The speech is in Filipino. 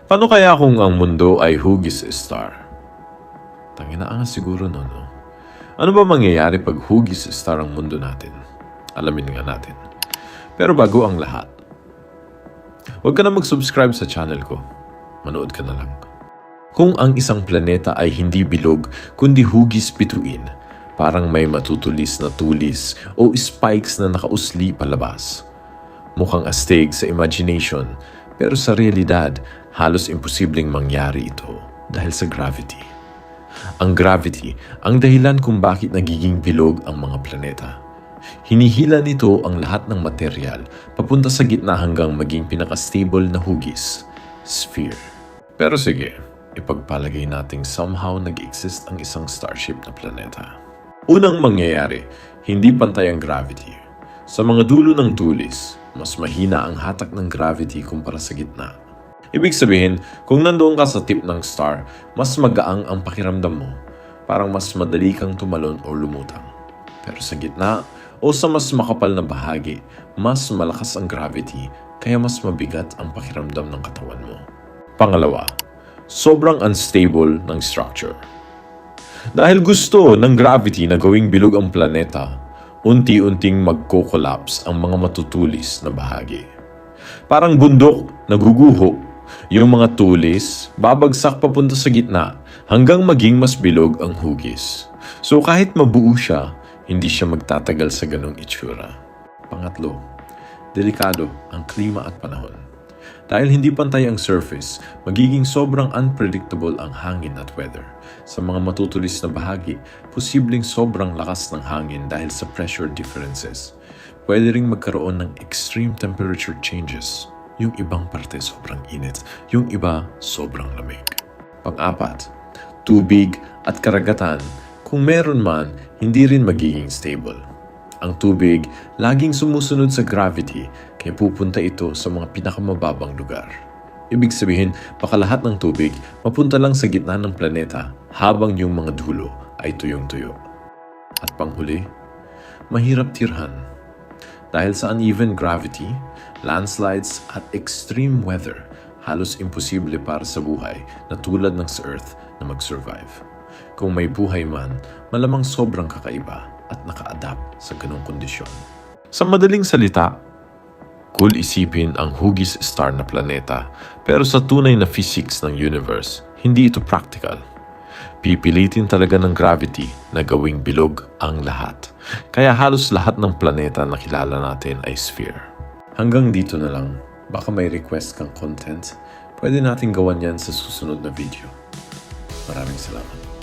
Paano kaya kung ang mundo ay hugis star? Tangina nga siguro no. Ano ba mangyayari pag hugis star ang mundo natin? Alamin nga natin. Pero bago ang lahat, huwag ka na mag-subscribe sa channel ko. Manood ka na lang. Kung ang isang planeta ay hindi bilog, kundi hugis bituin, parang may matutulis na tulis o spikes na nakausli palabas. Mukhang astig sa imagination, pero sa realidad, halos imposibleng mangyari ito dahil sa gravity. Ang gravity ang dahilan kung bakit nagiging bilog ang mga planeta. Hinihila nito ang lahat ng material papunta sa gitna hanggang maging pinaka-stable na hugis, sphere. Pero sige, ipagpalagay nating somehow nag-exist ang isang starship na planeta. Unang mangyayari, hindi pantay ang gravity. Sa mga dulo ng tulis, mas mahina ang hatak ng gravity kumpara sa gitna. Ibig sabihin, kung nandoon ka sa tip ng star, mas magaang ang pakiramdam mo. Parang mas madali kang tumalon o lumutang. Pero sa gitna o sa mas makapal na bahagi, mas malakas ang gravity kaya mas mabigat ang pakiramdam ng katawan mo. Pangalawa, sobrang unstable ng structure. Dahil gusto ng gravity na gawing bilog ang planeta, unti-unting magko-collapse ang mga matutulis na bahagi. Parang bundok na guguho, yung mga tulis babagsak papunta sa gitna hanggang maging mas bilog ang hugis. So kahit mabuo siya, hindi siya magtatagal sa ganong itsura. Pangatlo, delikado ang klima at panahon. Dahil hindi pantay ang surface, magiging sobrang unpredictable ang hangin at weather. Sa mga matutulis na bahagi, posibleng sobrang lakas ng hangin dahil sa pressure differences. Pwede ring magkaroon ng extreme temperature changes. Yung ibang parte sobrang init, yung iba sobrang lamig. Pang-apat, tubig at karagatan. Kung meron man, hindi rin magiging stable. Ang tubig, laging sumusunod sa gravity, kaya pupunta ito sa mga pinakamababang lugar. Ibig sabihin, baka lahat ng tubig mapunta lang sa gitna ng planeta habang yung mga dulo ay tuyong-tuyo. At panghuli, mahirap tirhan. Dahil sa uneven gravity, landslides at extreme weather, halos imposible para sa buhay na tulad ng sa Earth na mag-survive. Kung may buhay man, malamang sobrang kakaiba at naka-adapt sa ganong kondisyon. Sa madaling salita, cool isipin ang hugis star na planeta, pero sa tunay na physics ng universe, hindi ito practical. Pipilitin talaga ng gravity na gawing bilog ang lahat. Kaya halos lahat ng planeta na kilala natin ay sphere. Hanggang dito na lang. Baka may request kang content, pwede natin gawan yan sa susunod na video. Maraming salamat.